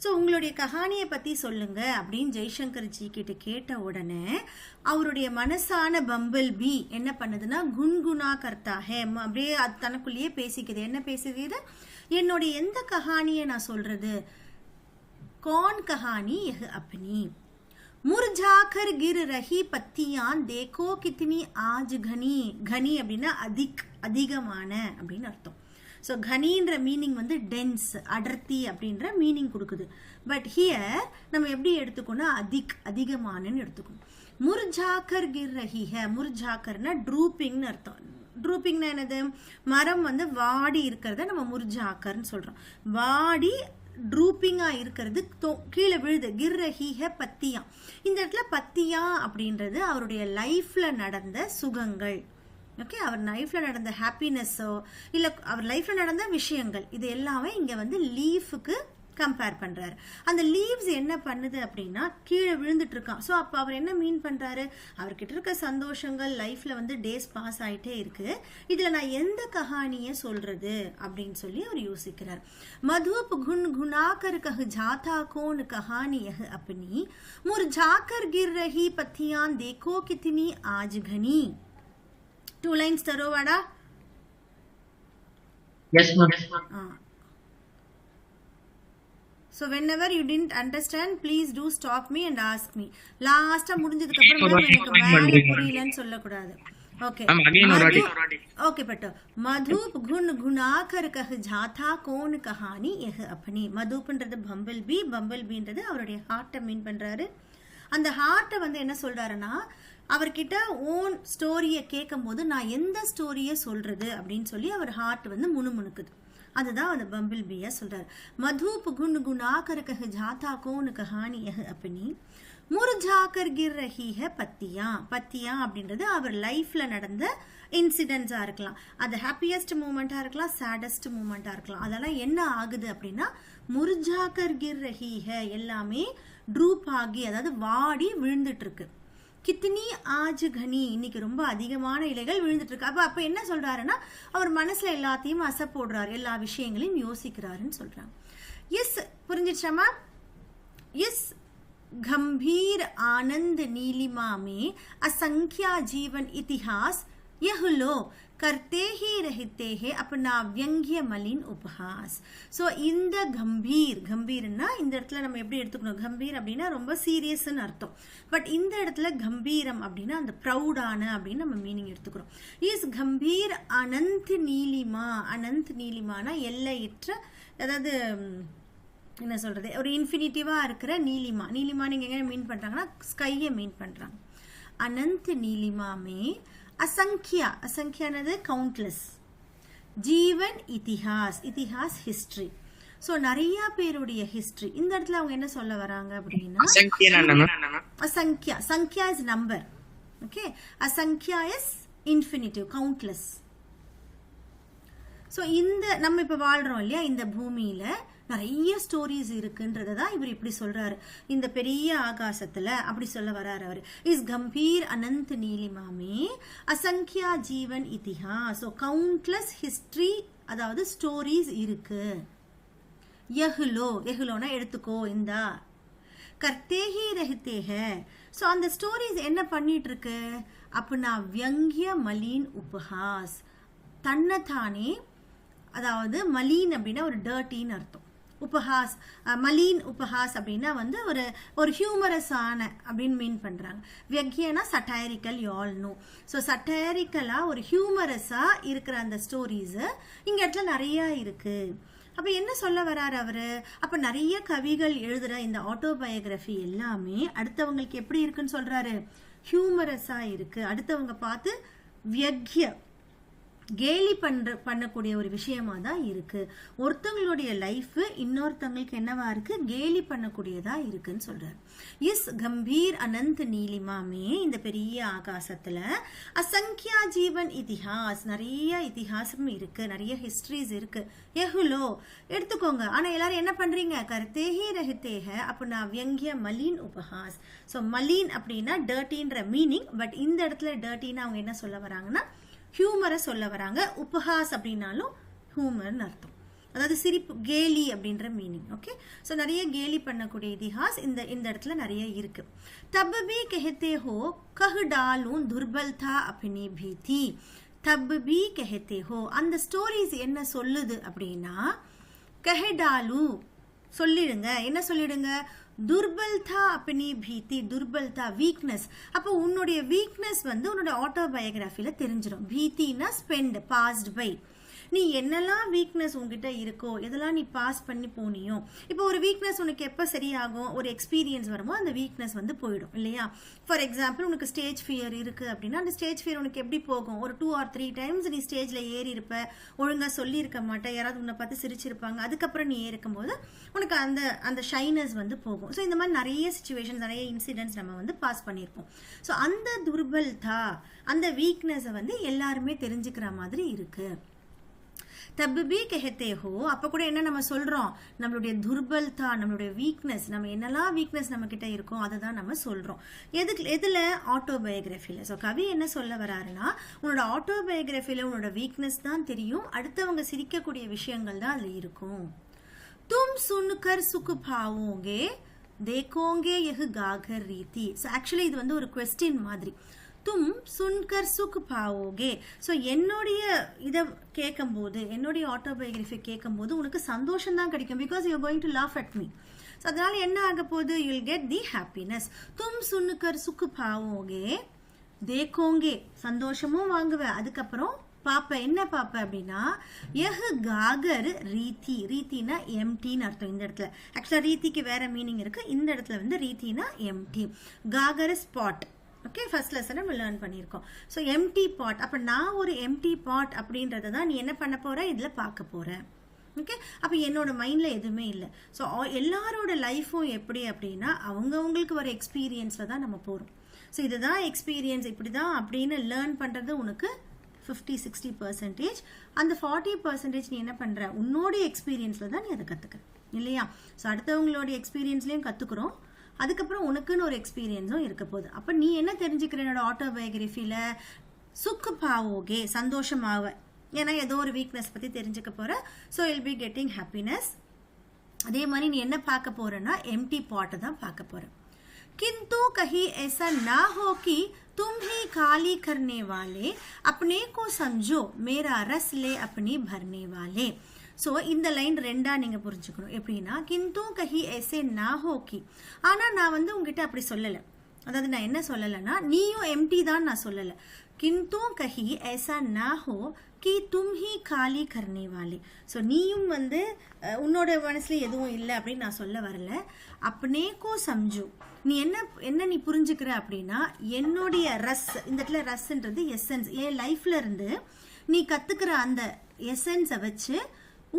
So உங்களுடைய கஹானியை பற்றி சொல்லுங்க அப்படின்னு ஜெய்சங்கர் ஜி கிட்ட கேட்ட உடனே அவருடைய மனசான பம்பிள் பி என்ன பண்ணுதுன்னா குன்குனா கர்த்தா ஹே, அப்படியே அது தனக்குள்ளேயே பேசிக்குது. என்ன பேசுகிறது? என்னுடைய எந்த கஹானியை நான் சொல்றது? கौन कहानी यह अपनी मुरझाकर गिर रही पत्तियां देखो कितनी आज घनी. घनी அப்படின்னா அதிகமான அப்படின்னு அர்த்தம். ஸோ கனின்ற மீனிங் வந்து டென்ஸ், அடர்த்தி அப்படின்ற மீனிங் கொடுக்குது. பட் ஹியர் நம்ம எப்படி எடுத்துக்கணும்? அதிகமானன்னு எடுத்துக்கணும். முர்ஜாக்கர் கிர் ரஹி ஹை, முர்ஜாக்கர்னா ட்ரூப்பிங்னு அர்த்தம். ட்ரூப்பிங்னா என்னது? மரம் வந்து வாடி இருக்கிறத நம்ம முர்ஜாக்கர்னு சொல்றோம். வாடி ட்ரூப்பிங்கா இருக்கிறது கீழே விழுது. கிர்ரஹீஹ பத்தியா. இந்த இடத்துல பத்தியா அப்படின்றது அவருடைய லைஃப்ல நடந்த சுகங்கள். ஓகே, அவர் லைஃப்ல நடந்த ஹாப்பினஸோ இல்ல அவர் லைஃப்ல நடந்த விஷயங்கள், இது எல்லாமே இங்க வந்து லீஃபுக்கு கம்பேர் பண்றாரு. அந்த லீவ்ஸ் என்ன பண்ணுது அப்படின்னா கீழே விழுந்துட்டு இருக்கான். ஸோ அப்போ அவர் என்ன மீன் பண்றாரு? அவர்கிட்ட இருக்க சந்தோஷங்கள் லைஃப்ல வந்து டேஸ் பாஸ் ஆயிட்டே இருக்கு. இதுல நான் எந்த கஹானிய சொல்றது அப்படின்னு சொல்லி அவர் யோசிக்கிறார். மதுப் குன் குனாக்கர் கஹ் ஜாதா கோன் கஹானி யஹ் अपनी मुरझाकर गिर रही पत्तियां देखो कितनी आज घनी. 2 lines तरो वाड़ा. Yes ma'am. So whenever you didn't understand, please do stop me and ask me. லாஸ்டா முடிஞ்சதுக்கு அப்புறம் எனக்கு வேலை புரியலன்னு சொல்லக்கூடாது. Okay, okay பட்டோ. மதுப் குன் குனாக்கர் கஹ் ஜாதா கோன் கஹானி யஹ் अपनी. மதுப்ன்றது பம்பிள் பி, பம்பிள் பின்றது அவருடைய ஹார்ட்டை மீன் பண்றாரு. அந்த ஹார்ட்டை வந்து என்ன சொல்றாருன்னா அவர்கிட்ட ஓன் ஸ்டோரியை கேட்கும் போது நான் எந்த ஸ்டோரியை சொல்றது அப்படின்னு சொல்லி அவர் ஹார்ட் வந்து முணுமுணுக்குது. அதுதான் அந்த பம்பிள் பியா சொல்றாரு. மதுப் குன் குனாக்கர் கஹ் ஜாதா கோன் கஹானி யஹ் अपनी முர்ஜாக்கர் கிர் ரஹி ஹை பத்தியா. பத்தியா அப்படின்றது அவர் லைஃப்ல நடந்த இன்சிடென்ட்ஸா இருக்கலாம். அது ஹாப்பியஸ்ட் மூமெண்டா இருக்கலாம், சேடஸ்ட் மூமெண்டா இருக்கலாம். அதெல்லாம் என்ன ஆகுது அப்படின்னா முர்ஜாக்கர் கிர் ரஹி ஹை எல்லாமே ட்ரூப் ஆகி, அதாவது வாடி விழுந்துட்டு இருக்கு. கித்னி ஆஜ் கனி, இன்னைக்கு ரொம்ப அதிகமான இலைகள் விழுந்துட்டு இருக்கு. அப்ப என்ன சொல்றாருன்னா அவர் மனசுல எல்லாத்தையும் அசை போடுறாரு, எல்லா விஷயங்களையும் யோசிக்கிறாருன்னு சொல்றாங்க. எஸ், புரிஞ்சிடுச்சாமா? எஸ், गंभीर आनंद नीलिमा में असंख्या जीवन इतिहास यह लो करते ही रहते हैं अपना व्यंग्य मलिन उपहास. ஸோ இந்த கம்பீர்னா இந்த இடத்துல நம்ம எப்படி எடுத்துக்கணும்? கம்பீர் அப்படின்னா ரொம்ப சீரியஸ்ன்னு அர்த்தம். பட் இந்த இடத்துல கம்பீரம் அப்படின்னா அந்த ப்ரௌடான அப்படின்னு நம்ம மீனிங் எடுத்துக்கிறோம். இஸ் கம்பீர் அனந்த் நீலிமா. அனந்த் நீலிமானா எல்லையற்ற, அதாவது என்ன சொல்றது, ஒரு இன்ஃபினிட்டிவா இருக்கிற நீலிமா. நீலிமா நீங்க எங்க மீன் பண்றாங்கன்னா ஸ்கையை மீன் பண்றாங்க. அனந்த் நீலிமா மே असंख्या, असंख्याனது கவுண்ட்லெஸ். ஜீவன் இதிஹாஸ், இதிஹாஸ் ஹிஸ்டரி. ஸோ நிறைய பேருடைய ஹிஸ்டரி. இந்த இடத்துல அவங்க என்ன சொல்ல வராங்க அப்படின்னா அசங்கியா. சங்கியா இஸ் நம்பர். ஓகே, அசங்கியா இஸ் இன்ஃபினிட்டிவ், கவுண்ட்லெஸ். ஸோ இந்த நம்ம இப்போ வாழ்றோம் இல்லையா, இந்த பூமியில நிறைய ஸ்டோரிஸ் இருக்குன்றதை தான் இவர் இப்படி சொல்றாரு. இந்த பெரிய ஆகாசத்துல அப்படி சொல்ல வர்றாரு அவர். இஸ் கம்பீர் அனந்த் நீலிமாமே அசங்கியா ஜீவன் இதிஹாஸ். ஸோ கவுண்ட்லெஸ் ஹிஸ்டரி, அதாவது ஸ்டோரிஸ் இருக்கு. யஹ்லோ, யஹ்லோனா எடுத்துக்கோ, இந்தா. கர்த்தே ஹி ரஹ்தே ஹை. ஸோ அந்த ஸ்டோரிஸ் என்ன பண்ணிட்டு இருக்கு? அப்பனா வியங்கிய மலீன் உபஹாஸ், தன்னைத்தானே, அதாவது மலீன் அப்படின்னா ஒரு டர்ட்டின்னு அர்த்தம். உபஹாஸ், மலீன் உபஹாஸ் அப்படின்னா வந்து ஒரு ஹியூமரஸான அப்படின்னு மீன் பண்றாங்க. வியக்கியனா சட்டைரிக்கல், யூ ஆல் நோ. ஸோ சட்டைரிக்கலா ஒரு ஹியூமரஸா இருக்கிற அந்த ஸ்டோரிஸ் இங்க இடத்துல நிறைய இருக்கு. அப்ப என்ன சொல்ல வர்றாரு அவரு? அப்ப நிறைய கவிகள் எழுதுற இந்த ஆட்டோபயோகிராஃபி எல்லாமே அடுத்தவங்களுக்கு எப்படி இருக்குன்னு சொல்றாரு? ஹியூமரஸா இருக்கு. அடுத்தவங்க பார்த்து வியக்கிய கேலி பண்ணக்கூடிய ஒரு விஷயமா தான் இருக்கு. ஒருத்தவங்களுடைய லைஃப் இன்னொருத்தவங்களுக்கு என்னவா இருக்கு? கேலி பண்ணக்கூடியதா இருக்குன்னு சொல்றாரு. இஸ் கம்பீர் அனந்த் நீலிமாமே, இந்த பெரிய ஆகாசத்துல அசங்கியா ஜீவன் இதிஹாஸ், நிறைய இதிஹாசம் இருக்கு, நிறைய ஹிஸ்டரிஸ் இருக்கு. எஹுலோ எடுத்துக்கோங்க. ஆனா எல்லாரும் என்ன பண்றீங்க? கர்த்தேஹி ரஹ்தேஹ அப்படின்னா வியங்கிய மலீன் உபஹாஸ். ஸோ மலீன் அப்படின்னா டர்ட்டின்ற மீனிங். பட் இந்த இடத்துல டர்ட்டின்னு அவங்க என்ன சொல்ல வராங்கன்னா ஹியூமரை சொல்ல வராங்க. உபஹாஸ் அப்படின்னாலும் ஹியூமர்னு அர்த்தம். அதாவது சிரிப்பு, கேலி அப்படின்ற மீனிங். ஓகே, ஸோ நிறைய கேலி பண்ணக்கூடிய இதிஹாஸ் இந்த இடத்துல நிறைய இருக்கு. தப் பி கஹத்தே ஹோ கஹ் டாலூன் துர்பல்தா அப்னி பீதி. தப் பி கஹத்தே ஹோ, அந்த ஸ்டோரிஸ் என்ன சொல்லுது அப்படின்னா, கஹ டாலு சொல்லிடுங்க, என்ன சொல்லிடுங்க, துர்பல்தா அப்னி பீதி. துர்பல்தா வீக்னஸ். அப்போ உன்னுடைய வீக்னஸ் வந்து உன்னோட ஆட்டோபயோகிராஃபில தெரிஞ்சிடும். பீத்தினா ஸ்பெண்ட், பாஸ்ட் பை. நீ என்னெல்லாம் வீக்னஸ் உங்ககிட்ட இருக்கோ, எதெல்லாம் நீ பாஸ் பண்ணி போனியோ, இப்போ ஒரு வீக்னஸ் உனக்கு எப்போ சரியாகும், ஒரு எக்ஸ்பீரியன்ஸ் வருமோ அந்த வீக்னஸ் வந்து போயிடும் இல்லையா. ஃபார் எக்ஸாம்பிள் உனக்கு ஸ்டேஜ் ஃபியர் இருக்கு அப்படின்னா அந்த ஸ்டேஜ் ஃபியர் உனக்கு எப்படி போகும், ஒரு 2 or 3 times நீ ஸ்டேஜ்ல ஏறி இருப்ப, ஒழுங்கா சொல்லி இருக்க மாட்டேன், யாராவது உன்னை பார்த்து சிரிச்சிருப்பாங்க, அதுக்கப்புறம் நீ ஏறிக்கும் போது உனக்கு அந்த ஷைனஸ் வந்து போகும். ஸோ இந்த மாதிரி நிறைய சிச்சுவேஷன்ஸ், நிறைய இன்சிடென்ட்ஸ் நம்ம வந்து பாஸ் பண்ணியிருப்போம். ஸோ அந்த துர்பல்தா, அந்த வீக்னஸை வந்து எல்லாருமே தெரிஞ்சுக்கிற மாதிரி இருக்கு. தப் பி கஹத்தே ஹோ, அப்ப கூட என்ன நம்ம சொல்றோம், நம்மளுடைய துர்பல்தா, நம்மளுடைய வீக்னஸ், நம்ம என்னெல்லாம் வீக்னஸ் நம்ம கிட்ட இருக்கோம் அதை தான் நம்ம சொல்றோம். எதுல, ஆட்டோபயோகிராஃபில. ஸோ கவி என்ன சொல்ல வராருன்னா, உன்னோட ஆட்டோபயோகிராஃபில உன்னோட வீக்னஸ் தான் தெரியும், அடுத்தவங்க சிரிக்கக்கூடிய விஷயங்கள் தான் அதுல இருக்கும். தும் சுன்கர் சுக் பாவோங்கே தேக்கோங்கே யஹ் காகர் ரீதி. ஸோ ஆக்சுவலி இது வந்து ஒரு கொஸ்டின் மாதிரி. தும் சுன்கர் சுக் பாவோகே. ஸோ என்னுடைய இதை கேட்கும்போது, என்னுடைய ஆட்டோபயோகிராஃபி கேட்கும்போது உனக்கு சந்தோஷம் தான் கிடைக்கும். Because you are going to laugh at me. So அதனால என்ன ஆக போகுது, you will get the happiness. தும் சுன்கர் சுக் பாவோகே தேக்கோங்கே, சந்தோஷமும் வாங்குவ, அதுக்கப்புறம் பாப்ப, என்ன பாப்ப அப்படின்னா, யஹ் காகர் ரீதி. ரீத்தினா எம்டின்னு அர்த்தம் இந்த இடத்துல. ஆக்சுவலா ரீதிக்கு வேற மீனிங் இருக்கு, இந்த இடத்துல வந்து ரீத்தினா empty. காகர் spot. Okay, first lesson நம்ம லேர்ன் பண்ணியிருக்கோம். ஸோ எம்டி பாட். அப்போ நான் ஒரு எம்டி பாட் அப்படின்றத தான் நீ என்ன பண்ண போற, இதில் பார்க்க போற. ஓகே, அப்போ என்னோட மைண்டில் எதுவுமே இல்லை. ஸோ எல்லாரோட லைஃப்பும் எப்படி அப்படின்னா, அவங்கவுங்களுக்கு வர எக்ஸ்பீரியன்ஸில் தான் நம்ம போகிறோம். ஸோ இதுதான் எக்ஸ்பீரியன்ஸ், இப்படி தான் அப்படின்னு லேர்ன் பண்ணுறது உனக்கு 50-60%. அந்த 40% நீ என்ன பண்ணுற, உன்னோட எக்ஸ்பீரியன்ஸில் தான் நீ அதை கற்றுக்க இல்லையா. ஸோ அடுத்தவங்களோட எக்ஸ்பீரியன்ஸ்லையும் கற்றுக்குறோம், அதுக்கப்புறம் உனக்குன்னு ஒரு எக்ஸ்பீரியன்ஸும் இருக்க போகுது. அப்போ நீ என்ன தெரிஞ்சுக்கிற, என்னோட ஆட்டோபயோகிராஃபியில் சுக்கு பாவோகே, சந்தோஷமாவ, ஏன்னா ஏதோ ஒரு வீக்னஸ் பற்றி தெரிஞ்சுக்க போற. So will be getting happiness. அதே மாதிரி நீ என்ன பார்க்க போறன்னா, எம்டி பாட்டை தான் பார்க்க போற. किंतु कहीं ऐसा ना हो कि तुम ही खाली करने वाले अपने को समझो मेरा रस ले अपनी भरने वाले. ஸோ இந்த லைன் ரெண்டா நீங்க புரிஞ்சுக்கணும். எப்படின்னா, கிந்து கஹி ஏசே நா ஹோ கி, ஆனா நான் வந்து உங்ககிட்ட அப்படி சொல்லலை. அதாவது நான் என்ன சொல்லலைன்னா, நீயும் எம்டி தான் நான் சொல்லலை. கிந்து கஹி ஏசா நா ஹோ கி தும் ஹி காலி கர்னே வாலே. ஸோ நீயும் வந்து உன்னோட மனசுல எதுவும் இல்லை அப்படின்னு நான் சொல்ல வரல. அப்பனே கோ சம்ஜு, நீ என்ன நீ புரிஞ்சுக்கிற அப்படின்னா, என்னுடைய ரஸ், இந்த இடத்துல ரஸ்ன்றது எசன்ஸ், என் லைஃப்ல இருந்து நீ கத்துக்கிற அந்த எசன்ஸை வச்சு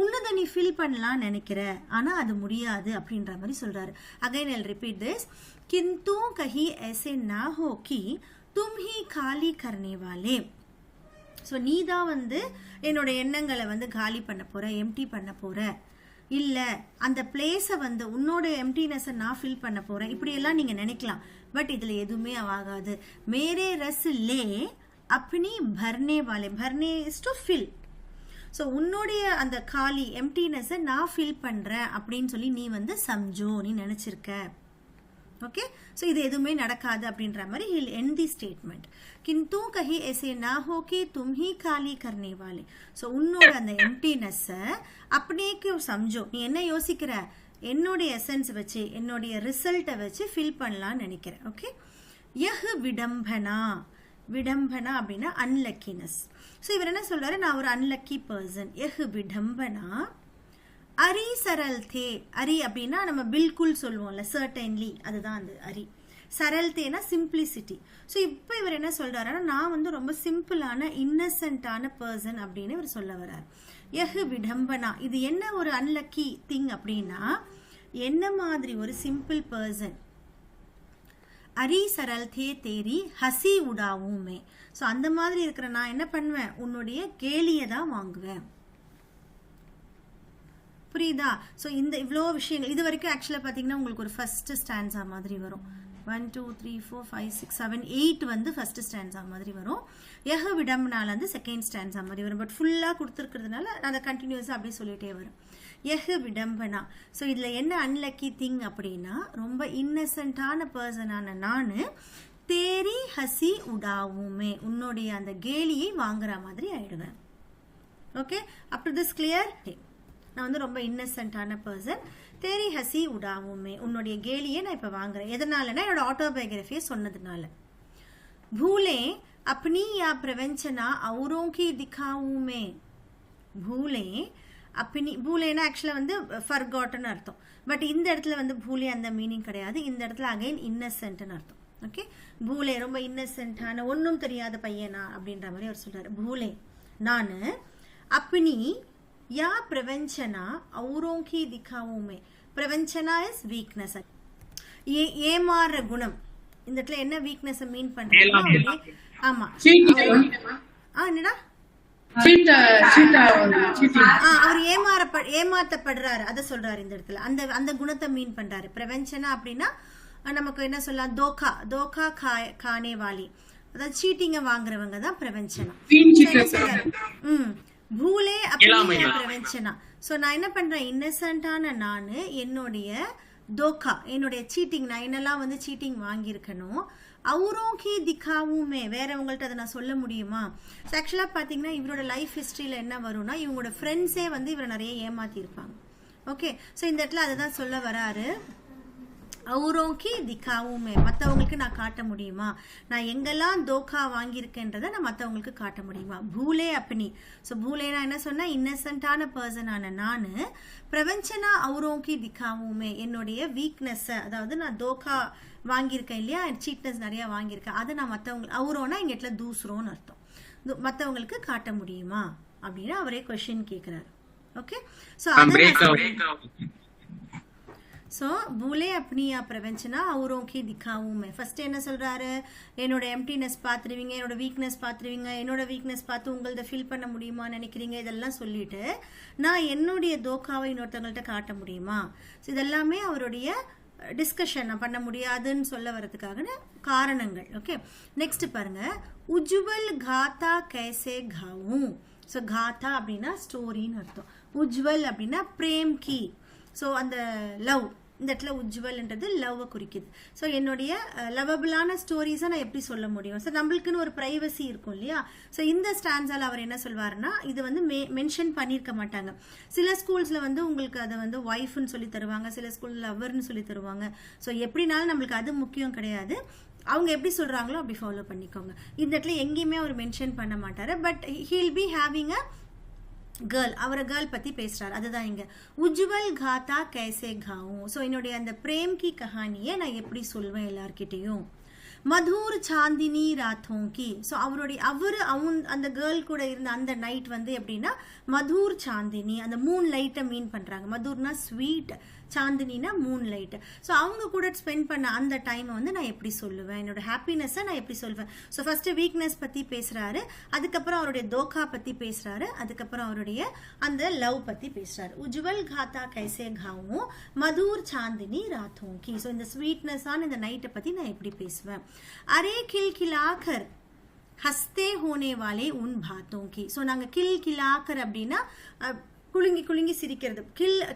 உன்னதை நீ ஃபீல் பண்ணலாம் நினைக்கிற, ஆனா அது முடியாது அப்படின்ற மாதிரி சொல்றாரு. Again I'll repeat this. கிந்து கஹி ऐसे ना हो कि तुम ही खाली करने वाले. ஸோ நீ தான் வந்து என்னோட எண்ணங்களை வந்து காலி பண்ண போற, எம்டி பண்ண போற, இல்ல அந்த பிளேஸை வந்து உன்னோட எம்டினஸை நான் ஃபில் பண்ண போறேன், இப்படி எல்லாம் நீங்க நினைக்கலாம். பட் இதுல எதுவுமே ஆகாது. மேரே ரஸ் லே Apni பர்னே வாலே. பர்னே is to fill. So உன்னுடைய அந்த காலி எம்டினஸை நான் ஃபில் பண்றேன் அப்படின்னு சொல்லி நீ வந்து சம்ஜோ, நீ நினைச்சிருக்க. ஓகே, ஸோ இது எதுவுமே நடக்காது அப்படின்ற மாதிரி ஹில் எண்ட் தி ஸ்டேட்மெண்ட். கிந்து கஹி ऐसे ना हो कि तुम ही खाली करने वाले. ஸோ உன்னோட அந்த எம்டினஸை அப்படியே சம்ஜோ, நீ என்ன யோசிக்கிற, என்னுடைய எசன்ஸ் வச்சு, என்னுடைய ரிசல்ட்டை வச்சு ஃபில் பண்ணலாம்னு நினைக்கிறேன். ஓகே, யஹ் விடம்பனா. விடம்பனா அப்படின்னா அன்லக்கினஸ். ஸோ இவர் என்ன சொல்றாரு, நான் ஒரு அன்லக்கி பர்சன். யஹ் விடம்பனா அரி சரல் தே. அரி அப்படின்னா நம்ம பில்குல் சொல்லுவோம்ல, சர்டைன்லி, அதுதான் அந்த அரி. சரல் தேனா சிம்பிளிசிட்டி. ஸோ இப்போ இவர் என்ன சொல்றாருன்னா, நான் வந்து ரொம்ப சிம்பிளான இன்னசென்ட்டான பர்சன் அப்படின்னு இவர் சொல்ல வர்றார். யஹ் விடம்பனா, இது என்ன ஒரு அன்லக்கி திங் அப்படின்னா, என்ன மாதிரி ஒரு சிம்பிள் பர்சன். அரி சரல் தே தேரி ஹசி உடாவுமே. ஸோ அந்த மாதிரி இருக்கிற நான் என்ன பண்ணுவேன், உன்னுடைய கேலியை தான் வாங்குவேன். புரியுதா? ஸோ இந்த இவ்வளோ விஷயங்கள் இது வரைக்கும் ஆக்சுவலாக பார்த்தீங்கன்னா உங்களுக்கு ஒரு ஃபர்ஸ்ட் ஸ்டான்ஸா மாதிரி வரும். 1 2 3 4 5 6 7 8 வந்து ஃபர்ஸ்ட் ஸ்டான்ஸா மாதிரி வரும். யஹ விடம்பனால வந்து செகண்ட் ஸ்டான்ஸா மாதிரி வரும். பட் ஃபுல்லாக கொடுத்துருக்கிறதுனால அதை கண்டினியூஸாக அப்படியே சொல்லிகிட்டே வரும். யஹ விடம்பனா. ஸோ இதில் என்ன அன்லக்கி திங் அப்படின்னா, ரொம்ப இன்னசென்ட்டான பர்சனான நான் தேரி ஹசி உடாவுமே, உன்னுடைய அந்த கேலியை வாங்குற மாதிரி ஆயிடுவேன். Okay, up to this clear? நான் வந்து ரொம்ப இன்னசென்ட்டான பர்சன், தேரி ஹசி உடாவுமே, உன்னுடைய கேலியை நான் இப்போ வாங்குறேன். எதனாலனா என்னோட ஆட்டோபயோகிராஃபியை சொன்னதுனால. பூலே अपनी या प्रवंचना औरों की दिखाऊं பூலே अपनी, பூலேனா ஆக்சுவலாக வந்து ஃபர்காட்டன் அர்த்தம். பட் இந்த இடத்துல வந்து பூலே அந்த மீனிங் கிடையாது. இந்த இடத்துல அகைன் இன்னசென்ட்னு அர்த்தம். ஓகே, பூலே ரொம்ப இன்னசென்ட்டான ஒன்றும் தெரியாத பையனா அப்படின்ற மாதிரி அவர் சொல்றாரு. பூலே நான் अपनी या प्रवंचना औरों की दिखाऊं प्रवंचना इज வீக்னஸ். ஏமாற குணம். இந்த இடத்துல என்ன வீக்னஸ் மீன் பண்றாங்க? ஆமா, என்னடா அவர் ஏமாத்தப்படுறாரு அதை சொல்றாரு இந்த இடத்துல. அந்த குணத்தை மீன் பண்றாரு. பிரவஞ்சனா அப்படின்னா நமக்கு என்ன சொல்லலாம், தோகா கானே வாலி, அதாவது சீட்டிங்க வாங்குறவங்க தான் பிரவஞ்சனா. பூலே அப்படி பிரவஞ்சனா. ஸோ நான் என்ன பண்றேன், இன்னசென்ட்டான நான் என்னுடைய தோக்கா, என்னுடைய சீட்டிங், நான் என்னெல்லாம் வந்து சீட்டிங் வாங்கியிருக்கணும், அவரும் கீ திக்காவுமே, வேறவங்கள்ட்ட அதை நான் சொல்ல முடியுமா? ஆக்சுவலாக பார்த்தீங்கன்னா இவரோட லைஃப் ஹிஸ்ட்ரியில் என்ன வரும்னா, இவங்களோட ஃப்ரெண்ட்ஸே வந்து இவரை நிறைய ஏமாத்திருப்பாங்க. ஓகே, ஸோ இந்த இடத்துல அதை தான் சொல்ல வராரு. அவரோக்கி திக்காவுமே, மற்றவங்களுக்கு நான் காட்ட முடியுமா, நான் எங்கெல்லாம் தோக்கா வாங்கியிருக்கேன்றதை நான் மற்றவங்களுக்கு காட்ட முடியுமா? பூலே அப்பனி. ஸோ பூலேனா என்ன சொன்னா, இன்னசென்ட்டான பர்சனான நான் பிரவஞ்சனா அவரோக்கி திக்காவுமே, என்னுடைய வீக்னஸை, அதாவது நான் தோக்கா வாங்கியிருக்கேன் இல்லையா, சீட்னஸ் நிறைய வாங்கியிருக்கேன், அதை நான் மற்றவங்களுக்கு, அவரோனா இங்க இடத்துல தூசுறோன்னு அர்த்தம், மற்றவங்களுக்கு காட்ட முடியுமா அப்படின்னு அவரே கொஸ்டின் கேட்கிறாரு. ஓகே, ஸோ பூலே அப்படியா பிரவஞ்சனா அவரோக்கி திக்காவும். ஃபர்ஸ்ட் என்ன சொல்றாரு, என்னோட எம்டினஸ் பார்த்துருவீங்க, என்னோட வீக்னஸ் பார்த்துருவீங்க, என்னோட வீக்னஸ் பார்த்து உங்களத ஃபீல் பண்ண முடியுமா நினைக்கிறீங்க, இதெல்லாம் சொல்லிட்டு நான் என்னுடைய தோக்காவை இன்னொருத்தவங்கள்ட்ட காட்ட முடியுமா? ஸோ இதெல்லாமே அவருடைய டிஸ்கஷன் பண்ண முடியாதுன்னு சொல்ல வரதுக்காக காரணங்கள். ஓகே, நெக்ஸ்ட் பாருங்க, உஜ்வல் காத்தா கைசே காவும். ஸோ காத்தா அப்படின்னா ஸ்டோரின்னு அர்த்தம், உஜ்வல் அப்படின்னா பிரேம் கி, ஸோ அந்த லவ், இந்த இடத்துல உஜ்வல்ன்றது லவ்வை குறிக்குது. ஸோ என்னுடைய லவபிளான ஸ்டோரிஸை நான் எப்படி சொல்ல முடியும்? ஸோ நம்மளுக்குன்னு ஒரு ப்ரைவசி இருக்கும் இல்லையா? ஸோ இந்த ஸ்டான்ஸால் அவர் என்ன சொல்வாருன்னா, இது வந்து மென்ஷன் பண்ணியிருக்க மாட்டாங்க. சில ஸ்கூல்ஸில் வந்து உங்களுக்கு அதை வந்து ஒய்ஃப்னு சொல்லி தருவாங்க, சில ஸ்கூலில் லவ்வர்னு சொல்லி தருவாங்க. ஸோ எப்படினாலும் நம்மளுக்கு அது முக்கியம் கிடையாது, அவங்க எப்படி சொல்கிறாங்களோ அப்படி ஃபாலோ பண்ணிக்கோங்க. இந்த இடத்துல எங்கேயுமே அவர் மென்ஷன் பண்ண மாட்டார். But he'll be having a girl, அவரை கேர்ள் பத்தி பேசுறாரு. அதுதான் இங்க உஜ்வல் காத்தா கைசே காவும். ஸோ என்னுடைய அந்த பிரேம் கி கஹானியை நான் எப்படி சொல்வேன் எல்லார்கிட்டையும். மதுர் சாந்தினி ராத்தோம் கி. ஸோ அந்த கேர்ள் கூட இருந்த அந்த நைட் வந்து எப்படின்னா மதுர் சாந்தினி, அந்த மூன் லைட்டை மீன் பண்றாங்க. மதுர்னா ஸ்வீட், சாந்தினினா மூன் லைட். ஸோ அவங்க கூட ஸ்பெண்ட் பண்ண அந்த டைமை வந்து நான் எப்படி சொல்லுவேன், என்னோட ஹாப்பினஸை நான் எப்படி சொல்வேன். ஸோ ஃபர்ஸ்ட் வீக்னஸ் பத்தி பேசுறாரு, அதுக்கப்புறம் அவருடைய தோக்கா பத்தி பேசுறாரு, அதுக்கப்புறம் அவருடைய அந்த லவ் பத்தி பேசுறாரு. உஜ்வல் காத்தா கைசே காவும் மதுர் சாந்தினி ராத்தோம் கி. ஸோ இந்த ஸ்வீட்னஸான இந்த நைட்டை பத்தி நான் எப்படி பேசுவேன். அரே கில் கிலாக்கர் ஹஸ்தே ஹோனே வாலே உன் பாத்தோம் கி. ஸோ நாங்கள் கில் கிலாக்கர் அப்படின்னா குலுங்கி குலுங்கி சிரிக்கிறது.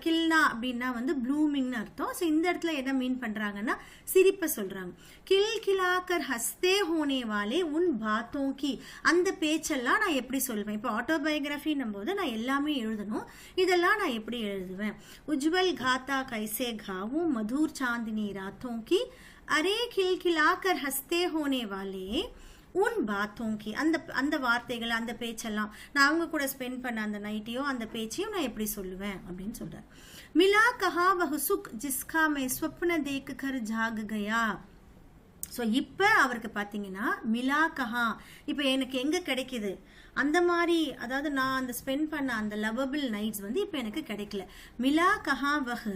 கில்னா அப்படின்னா வந்து ப்ளூமிங்னு அர்த்தம். ஸோ இந்த இடத்துல என்ன மீன் பண்றாங்கன்னா சிரிப்பை சொல்றாங்க. கில் கிலாக்கர் ஹஸ்தே ஹோனே வாலே உன் பாத்தோம் கி, அந்த பேச்செல்லாம் நான் எப்படி சொல்வேன். இப்போ ஆட்டோபயோகிராஃபின்னும் போது நான் எல்லாமே எழுதணும், இதெல்லாம் நான் எப்படி எழுதுவேன். உஜ்வல் காத்தா கைசே காவும் மதுர் சாந்தினி ராத்தோம் கி, அரே கில் கிலாக்கர் ஹஸ்தே ஹோனே வாலே உன் பாத்தோம் கி, அந்த வார்த்தைகள், அந்த பேச்செல்லாம் நான் அவங்க கூட ஸ்பெண்ட் பண்ண அந்த நைட்டையும் அந்த பேச்சையும் நான் எப்படி சொல்லுவேன் அப்படின்னு சொல்றாரு. மிலா கஹா வஹு சுக் ஜிஸ்கா மே ஸ்வப்ன தேக் கர் ஜாக் கயா. ஸோ இப்போ அவருக்கு பார்த்தீங்கன்னா மிலா கஹா, இப்போ எனக்கு எங்கே கிடைக்குது அந்த மாதிரி, அதாவது நான் அந்த ஸ்பெண்ட் பண்ண அந்த லவபிள் நைட்ஸ் வந்து இப்போ எனக்கு கிடைக்கல. மிலா கஹா வஹ்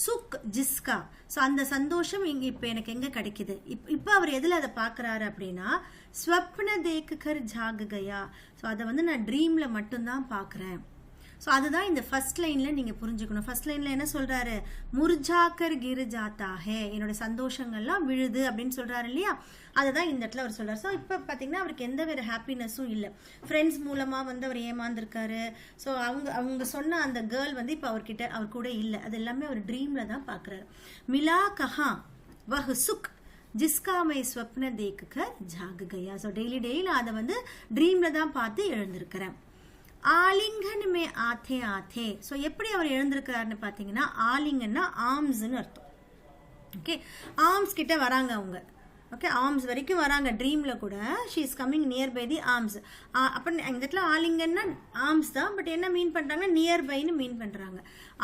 சுக் ஜிஸ்கா. ஸோ அந்த சந்தோஷம் இங்கே இப்போ எனக்கு எங்கே கிடைக்குது. இப்போ அவர் எதில் அதை பார்க்குறாரு அப்படின்னா ஸ்வப்ன தேக் கர் ஜாக் கயா. ஸோ அதை வந்து நான் ட்ரீமில் மட்டும்தான் பார்க்குறேன். ஸோ அதுதான் இந்த ஃபர்ஸ்ட் லைனில் நீங்கள் புரிஞ்சுக்கணும். ஃபர்ஸ்ட் லைனில் என்ன சொல்கிறாரு, முர்ஜாக்கர் கிர் ஜாத்தா ஹே, என்னோட சந்தோஷங்கள்லாம் விழுது அப்படின்னு சொல்கிறாரு இல்லையா, அதுதான் இந்த இடத்துல அவர் சொல்கிறார். ஸோ இப்போ பார்த்தீங்கன்னா அவருக்கு எந்த ஒரு ஹாப்பினஸும் இல்லை. ஃப்ரெண்ட்ஸ் மூலமாக வந்து அவர் ஏமாந்துருக்காரு. ஸோ அவங்க சொன்ன அந்த கேர்ள் வந்து இப்போ அவர் கூட இல்லை. அது எல்லாமே அவர் ட்ரீமில் தான் பார்க்குறாரு. மிலா கஹா வஹ் சுக் ஜிஸ்கா மை ஸ்வப்ன தேக் கர் ஜாக் கயா. ஸோ டெய்லி அதை வந்து ட்ரீமில் தான் பார்த்து எழுந்திருக்கிறேன். ஆலிங்கன் மே ஆத்தே ஆத்தே. ஸோ எப்படி அவர் எழுந்திருக்கிறாருன்னு பார்த்தீங்கன்னா, ஆலிங்கன்னா ஆர்ம்ஸ்ன்னு அர்த்தம். ஓகே, ஆர்ம்ஸ் கிட்ட வராங்க அவங்க. ஓகே, ஆர்ம்ஸ் வரைக்கும் வராங்க ட்ரீமில் கூட. She is coming near by the arms. அப்போ இந்த இடத்துல ஆலிங்கன்னா ஆர்ம்ஸ் தான், பட் என்ன மீன் பண்ணுறாங்கன்னா நியர்பைன்னு மீன் பண்ணுறாங்க.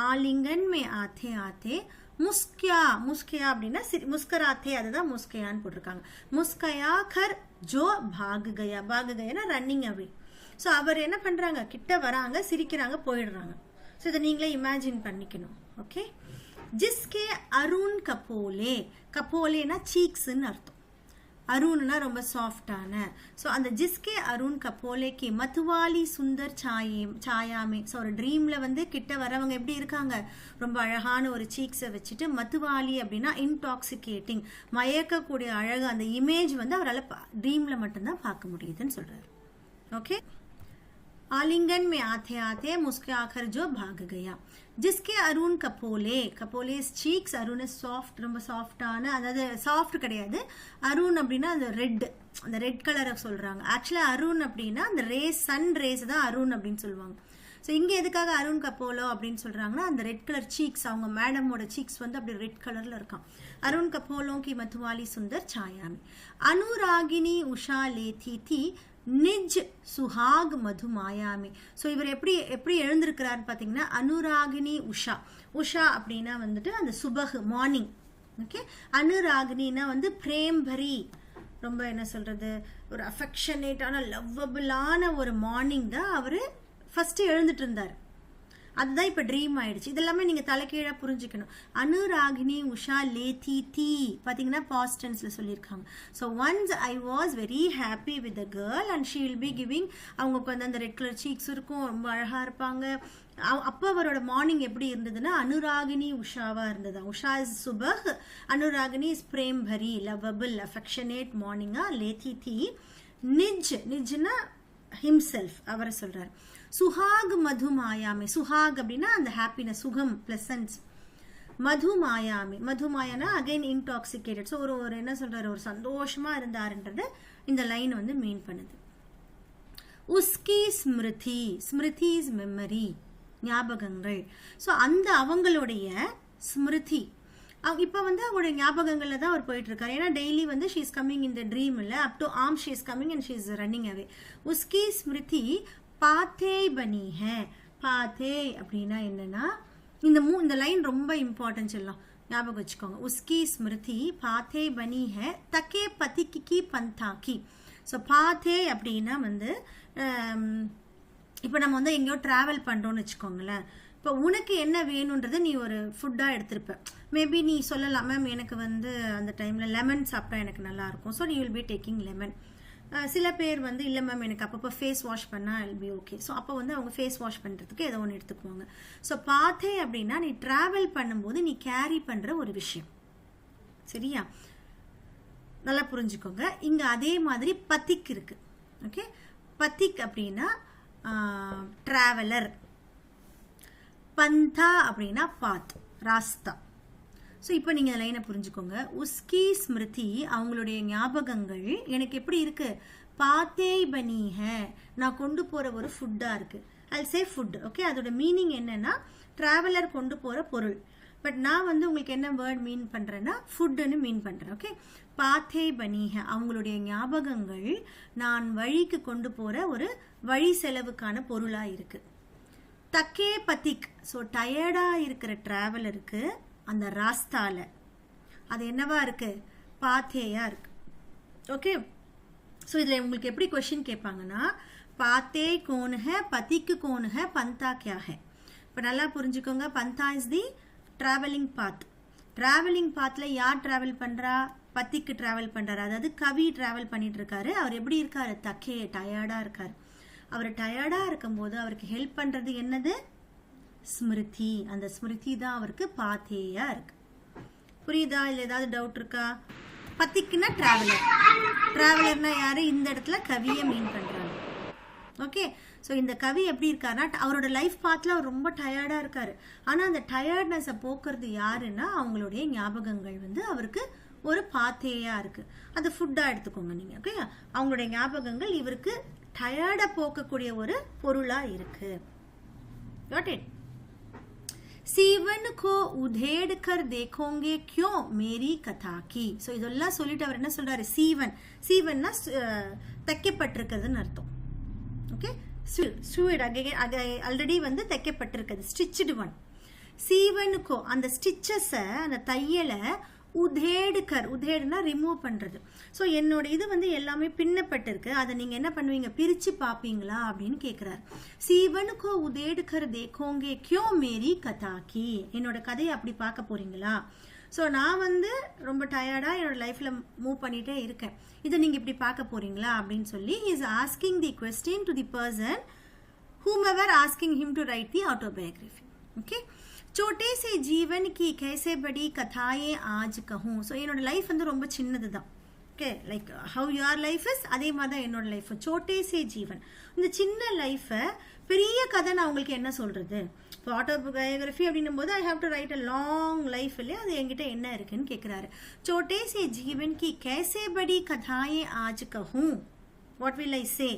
ஆலிங்கன் மே ஆத்தே ஆத்தே முஸ்கியா. முஸ்கியா அப்படின்னா முஸ்கராத்தே, அதுதான் முஸ்கையான்னு போட்டிருக்காங்க. முஸ்கயா கர் ஜோ பாக் கயா. பாக் கயானா ரன்னிங் அவே. ஸோ அவர் என்ன பண்ணுறாங்க, கிட்ட வராங்க, சிரிக்கிறாங்க, போயிடுறாங்க. ஸோ இதை நீங்களே இமேஜின் பண்ணிக்கணும். ஓகே, ஜிஸ்கே அருண் கபோலே. கபோலேனா சீக்ஸ்ன்னு அர்த்தம். அருண்னா ரொம்ப சாஃப்டான. ஸோ அந்த ஜிஸ்கே அருண் கபோலேக்கு மதுவாலி சுந்தர் சாயாமே. ஸோ ஒரு ட்ரீமில் வந்து கிட்ட வரவங்க எப்படி இருக்காங்க, ரொம்ப அழகான ஒரு சீக்ஸை வச்சுட்டு, மதுவாலி அப்படின்னா இன்டாக்சிகேட்டிங், மயக்கக்கூடிய அழகு. அந்த இமேஜ் வந்து அவரால் ட்ரீமில் மட்டும்தான் பார்க்க முடியுதுன்னு சொல்கிறார். ஓகே, आलिंगन में आते आते मुस्कुराकर जो भाग गया. जिसके अरुण कपोले. कपोले चीक्स. अरुण சாஃப்ட், ரொம்ப சாஃப்டான, அதாவது சாஃப்ட் கிடையாது, அருண் அப்படின்னா அந்த ரெட் கலரை சொல்றாங்க. ஆக்சுவலாக அருண் அப்படின்னா அந்த ரேஸ், சன் ரேஸ் தான் அருண் அப்படின்னு சொல்லுவாங்க. ஸோ இங்கே எதுக்காக அருண் கபோலோ அப்படின்னு சொல்றாங்கன்னா, அந்த ரெட் கலர் சீக்ஸ், அவங்க மேடமோட சீக்ஸ் வந்து அப்படி ரெட் கலர்ல இருக்கான். அருண் கபோலோ கி மதுவாலி சுந்தர் சாயாமி. அனுராகினி உஷா லேத்தி தி நிஜ் சுஹாக் மது மாயாமி. ஸோ இவர் எப்படி எழுந்திருக்கிறார் பார்த்தீங்கன்னா, அனுராகினி உஷா. உஷா அப்படின்னா வந்துட்டு அந்த சுபஹ், மார்னிங். ஓகே, அனுராகினா வந்து பிரேம்பரி, ரொம்ப என்ன சொல்றது, ஒரு அஃபெக்ஷனேட்டான, லவ்வபிளான ஒரு மார்னிங் தான் அவர் ஃபர்ஸ்ட் எழுந்துட்டு இருந்தார். அதுதான் இப்போ ட்ரீம் ஆயிடுச்சு. இதெல்லாமே நீங்கள் தலைக்கீழாக புரிஞ்சுக்கணும். அனுராகினி உஷா லேத்தி தீ பார்த்தீங்கன்னா பாஸ்ட் டென்ஸில் சொல்லியிருக்காங்க. So once I was very happy with the girl and she will be giving. அவங்களுக்கு வந்து அந்த ரெட் கலர் சீக்ஸ் இருக்கும், ரொம்ப அழகாக இருப்பாங்க. அப்போ அவரோட மார்னிங் எப்படி இருந்ததுன்னா அனுராகினி உஷாவாக இருந்தது. உஷா இஸ் சுபஹ், அனுராகினி இஸ் பிரேம்பரி, லவபிள், அஃபெக்ஷனேட் மார்னிங்கா. லேத்தி தீ நிஜ்னா ஹிம்செல்ஃப், அவரை சொல்றார். சுஹாக் மது மாயாமி. சுஹாக் அப்படின்னா அந்த ஹாப்பினஸ், சுகம், பிளசன்ஸ். மது மாயாமி. மது மாயானா அகைன் இன்டாக்சிகேட்டட். ஸோ ஒரு என்ன சொல்றாரு, ஒரு சந்தோஷமா இருந்தாருன்றது இந்த லைன் வந்து மீன் பண்ணுது. உஸ்கி ஸ்மிருதி. ஸ்மிருதி இஸ் மெமரி, ஞாபகங்கள். ஸோ அந்த அவங்களுடைய ஸ்மிருதி, இப்போ வந்து அவங்களுடைய ஞாபகங்களில் தான் அவர் போயிட்டு இருக்காரு. ஏன்னா டெய்லி வந்து ஷீ இஸ் கம்மிங் இந்த ட்ரீம் இல்லை, up to arm she is coming and she is running away. உஸ்கி ஸ்மிருதி பாத்தே பனி ஹே. பாத்தே அப்படின்னா என்னன்னா, இந்த லைன் ரொம்ப இம்பார்ட்டன்ஸ், எல்லாம் ஞாபகம் வச்சுக்கோங்க. உஸ்கி ஸ்மிருதி பாத்தே பனி ஹே தக்கே பதிக்கி பந்தாக்கி. ஸோ பாத்தே அப்படின்னா வந்து இப்போ நம்ம வந்து எங்கேயோ ட்ராவல் பண்ணுறோன்னு வச்சுக்கோங்களேன். இப்போ உனக்கு என்ன வேணுன்றது நீ ஒரு ஃபுட்டாக எடுத்திருப்ப. மேபி நீ சொல்லலாம், மேம் எனக்கு வந்து அந்த டைமில் லெமன் சாப்பிட்டா எனக்கு நல்லாயிருக்கும், ஸோ நீ வில் பி டேக்கிங் லெமன். சில பேர் வந்து இல்லை மேம் எனக்கு அப்பப்போ ஃபேஸ் வாஷ் பண்ணால் இல் பி ஓகே. ஸோ அப்போ வந்து அவங்க ஃபேஸ் வாஷ் பண்ணுறதுக்கு ஏதோ ஒன்று எடுத்துக்குவாங்க. ஸோ பாத்தே அப்படின்னா நீ ட்ராவல் பண்ணும்போது நீ கேரி பண்ணுற ஒரு விஷயம். சரியா, நல்லா புரிஞ்சுக்கோங்க. இங்கே அதே மாதிரி பத்திக் இருக்கு. ஓகே, பத்திக் அப்படின்னா ட்ராவலர். பந்தா அப்படின்னா பாத், ராஸ்தா. ஸோ இப்போ நீங்கள் லைனை புரிஞ்சுக்கோங்க. உஸ்கி ஸ்மிருதி, அவங்களுடைய ஞாபகங்கள் எனக்கு எப்படி இருக்கு, பாத்தே பனி ஹே, நான் கொண்டு போகிற ஒரு ஃபுட்டாக இருக்கு. I'll say food. ஓகே, அதோட மீனிங் என்னன்னா ட்ராவலர் கொண்டு போகிற பொருள். பட் நான் வந்து உங்களுக்கு என்ன வேர்ட் மீன் பண்ணுறேன்னா ஃபுட்டுன்னு மீன் பண்ணுறேன். ஓகே, பாத்தே பனி ஹே, அவங்களுடைய ஞாபகங்கள் நான் வழிக்கு கொண்டு போகிற ஒரு வழி செலவுக்கான பொருளாக இருக்கு. தக்கே பத்திக், ஸோ டயர்டாக இருக்கிற ட்ராவலருக்கு அந்த ராஸ்தால அது என்னவா இருக்கு, பாத்தேயா இருக்கு. ஓகே, ஸோ இதில் உங்களுக்கு எப்படி கொஷின் கேட்பாங்கன்னா, பாத்தே கோன் ஹே, பத்திக்கு கோன் ஹே, பந்தா கியா ஹே. இப்போ நல்லா புரிஞ்சுக்கோங்க. பந்தா இஸ் தி ட்ராவலிங் பாத். ட்ராவலிங் பாத்தில் யார் ட்ராவல் பண்ணுறா, பத்திக்கு ட்ராவல் பண்ணுறாரு. அதாவது கவி ட்ராவல் பண்ணிட்டு இருக்காரு. அவர் எப்படி இருக்காரு, தக்கே, டயர்டாக இருக்காரு. அவர் டயர்டா இருக்கும்போது அவருக்கு ஹெல்ப் பண்றது என்னது? ஸ்மிருதி. அந்த ஸ்மிருதி தான் அவருக்கு பாத்தேயா இருக்கு. புரியுதா? இல்ல ஏதாவது டவுட் இருக்கா? பத்திக்குன்னா டிராவலர். டிராவலர்னா யாரு? இந்த இடத்துல கவியை மீன் பண்றாங்க. ஓகே, ஸோ இந்த கவி எப்படி இருக்காருன்னா, அவரோட லைஃப் பாத்தில் அவர் ரொம்ப டயர்டாக இருக்காரு. ஆனால் அந்த டயர்ட்னஸை போக்குறது யாருன்னா அவங்களுடைய ஞாபகங்கள் வந்து அவருக்கு ஒரு பாத்தேயா இருக்கு. அது ஃபுட்டாக எடுத்துக்கோங்க நீங்கள். ஓகே, அவங்களுடைய ஞாபகங்கள் இவருக்கு டயர்டை போக்கக்கூடிய ஒரு பொருளாக இருக்கு. Got it? सीवन को उधेड़ कर देखोगे क्यों मेरी कथा की. ஸோ இதெல்லாம் சொல்லிட்டு அவர் என்ன சொல்றாரு? சீவன். சீவன்னா தைக்கப்பட்டிருக்கிறதுன்னு அர்த்தம். ஓகே, ஆல்ரெடி வந்து தைக்கப்பட்டிருக்கிறது, ஸ்டிச்சுடு ஒன். சீவனுக்கோ அந்த ஸ்டிச்சஸை, அந்த தையலை உதேடுக்கர், உதேடுனா ரிமூவ் பண்றது. ஸோ என்னோட இது வந்து எல்லாமே பின்னப்பட்டிருக்கு, அதை நீங்க என்ன பண்ணுவீங்க? பிரிச்சு பாப்பீங்களா அப்படின்னு கேட்கிறார். சீவனுக்கோ உதேடுக்கர் தேக்கோங்கே கியோ மேரி கதாக்கி. என்னோட கதையை அப்படி பார்க்க போறீங்களா? ஸோ நான் வந்து ரொம்ப டயர்டாக என்னோட லைஃப்பில் மூவ் பண்ணிகிட்டே இருக்கேன், இதை நீங்கள் இப்படி பார்க்க போகிறீங்களா அப்படின்னு சொல்லி he is asking the question to the person whomever asking him to write the autobiography. Okay, छोटे से जीवन की कैसे बड़ी कथाएं आज कहूँ. ஸோ என்னோட லைஃப் வந்து ரொம்ப சின்னது தான். Okay, like how your life is, அதே மாதிரி தான் என்னோட லைஃப். சோட்டே சே ஜீவன், இந்த சின்ன லைஃப்பை பெரிய கதை நான் உங்களுக்கு என்ன சொல்றது? இப்போ ஆட்டோபயோகிராஃபி அப்படின்னும் போது I have to right a long life இல்லையா, அது என்கிட்ட என்ன இருக்குன்னு கேட்குறாரு. சோட்டே சே ஜீவன் की कैसे बड़ी कथाएं आज कहूँ, what will I say?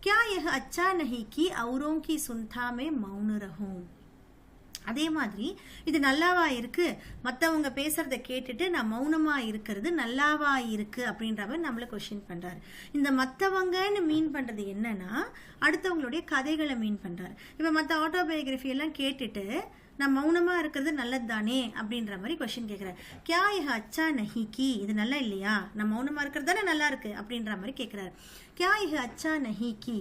क्या यह अच्छा नहीं कि औरों की सुनता में मौन रहूं. அதே மாதிரி இது நல்லாவா இருக்கு, மற்றவங்க பேசுறத கேட்டுட்டு நான் மௌனமா இருக்கிறது நல்லாவா இருக்கு அப்படின்றவ நம்மள கொஸ்டின் பண்றாரு. இந்த மற்றவங்கன்னு மீன் பண்றது என்னன்னா அடுத்தவங்களுடைய கதைகளை மீன் பண்றாரு. இப்ப மற்ற ஆட்டோபயோகிராஃபி எல்லாம் கேட்டுட்டு நான் மௌனமா இருக்கிறது நல்லது தானே அப்படின்ற மாதிரி கொஸ்டின் கேட்கிறாரு. கியா யஹ் அச்சா நஹி கி, இது நல்லா இல்லையா, நான் மௌனமா இருக்கிறது தானே நல்லா இருக்கு அப்படின்ற மாதிரி கேட்கிறாரு. क्या यह अच्छा नहीं कि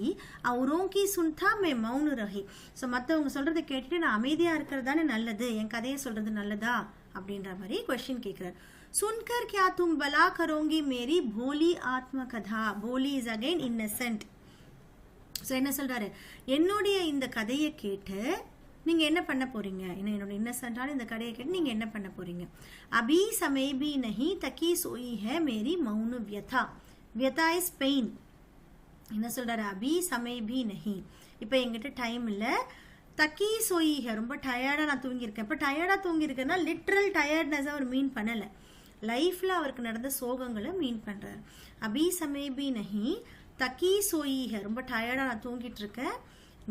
औरों की सुनता मैं मौन रही. ஸோ மற்றவங்க சொல்றதை கேட்டுட்டு நான் அமைதியா இருக்கிறது தானே நல்லது, என் கதையை சொல்றது நல்லதா அப்படின்ற மாதிரி கொஸ்டின் கேட்கிறார். सुनकर क्या तुम भला करोगी मेरी भोली आत्मकथा. भोली इज अगेन innocent. ஸோ என்ன சொல்றாரு? என்னுடைய இந்த கதையை கேட்டு நீங்க என்ன பண்ண போறீங்க? என்னோட இன்னசென்ட்டான இந்த கதையை கேட்டு நீங்க என்ன பண்ண போறீங்க? अभी समय भी नहीं तकी सोई है मेरी मौन व्यथा. व्यथा इज पेन. என்ன சொல்றாரு? அபி சமய பி நஹி, இப்போ எங்கிட்ட டைம் இல்லை. தக்கி சோயிக, ரொம்ப டயர்டாக நான் தூங்கியிருக்கேன். இப்போ டயர்டாக தூங்கியிருக்கேன்னா லிட்ரல் டயர்ட்னஸ் அவர் மீன் பண்ணலை, லைஃப்பில் அவருக்கு நடந்த சோகங்களை மீன் பண்ணுறாரு. அபி சமய பி நஹி தக்கி சோயிக, ரொம்ப டயர்டாக நான் தூங்கிட்டு இருக்கேன்.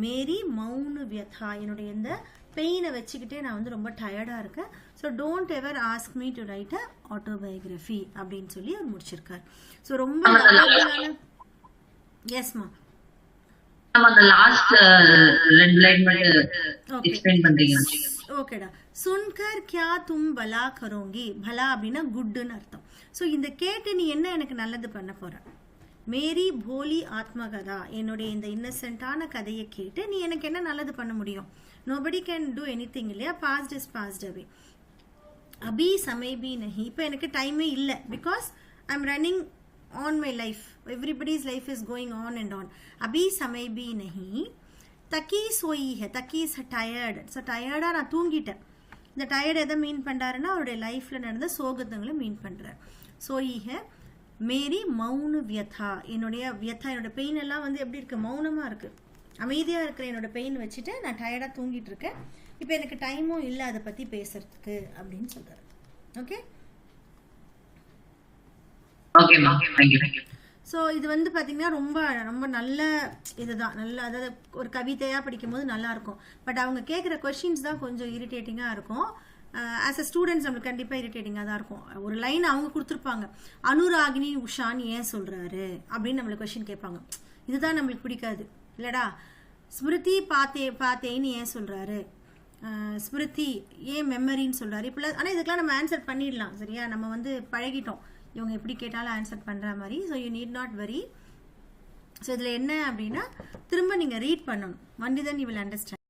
மேரி மௌனு வியதா, என்னுடைய இந்த பெயினை வச்சுக்கிட்டே நான் வந்து ரொம்ப டயர்டாக இருக்கேன். So don't ever ask me to right a autobiography அப்படின்னு சொல்லி அவர் முடிச்சிருக்கார். ஸோ ரொம்ப Yes ma. நம்ம அந்த லாஸ்ட் ரெண்டு லைன் மட்டும் எக்ஸ்பிளைன் பண்றீங்க. ஓகேடா. சுன்கர் क्या तुम भला करोगी. भला அப்படினா குட்னு அர்த்தம். சோ இந்த கேட்டு நீ என்ன எனக்கு நல்லது பண்ண போற? மேரி போலி ஆத்மகதா, என்னோட இந்த இன்னசென்ட்டான கதையை கேட்டு நீ எனக்கு என்ன நல்லது பண்ண முடியும்? nobody can do anything இல்லையா, past is passed away. அபி சமய பி நஹி, இப்போ எனக்கு டைமே இல்லை, because I am running on my life, everybody's life is going on and on. abhi samay bhi nahi taki soi hai. taki is tired. so tired நான் தூங்கிட்டேன். இந்த tired எதை மீன் பண்றாருன்னா அவருடைய லைஃப்ல நடந்த சோகங்களை மீன் பண்றாரு. சோயி ஹை மேரி மௌன வியதா, என்னுடைய வியதா, என்னோட பெயின் எல்லாம் வந்து எப்படி இருக்கு? மௌனமா இருக்கு, அமைதியா இருக்கிற என்னோட பெயின் வச்சுட்டு நான் டயர்டா தூங்கிட்டு இருக்கேன். இப்போ எனக்கு டைமும் இல்லை அதை பத்தி பேசுறதுக்கு அப்படின்னு சொல்றாரு. ஓகே, ஸோ இது வந்து பார்த்தீங்கன்னா ரொம்ப ரொம்ப நல்ல இதுதான், நல்ல, அதாவது ஒரு கவிதையாக படிக்கும்போது நல்லா இருக்கும். பட் அவங்க கேட்குற கொஷின்ஸ் தான் கொஞ்சம் இரிட்டேட்டிங்காக இருக்கும். ஆஸ் அ ஸ்டூடெண்ட்ஸ் நம்மளுக்கு கண்டிப்பாக இரிட்டேட்டிங்காக தான் இருக்கும். ஒரு லைன் அவங்க கொடுத்துருப்பாங்க, அனுராகினி உஷான்னு ஏன் சொல்கிறாரு அப்படின்னு நம்மளுக்கு கொஷின் கேட்பாங்க. இதுதான் நம்மளுக்கு பிடிக்காது இல்லடா. ஸ்மிருதி பார்த்தேன்னு ஏன் சொல்கிறாரு, ஸ்மிருதி ஏன் மெமரின்னு சொல்கிறாரு இப்படிலாம். ஆனால் இதுக்கெல்லாம் நம்ம ஆன்சர் பண்ணிடலாம் சரியா, நம்ம வந்து பழகிட்டோம் இவங்க எப்படி கேட்டாலும் ஆன்சர் பண்ணுற மாதிரி. So you need not worry. So இதில் என்ன அப்படின்னா திரும்ப நீங்கள் ரீட் பண்ணணும், only then you will understand.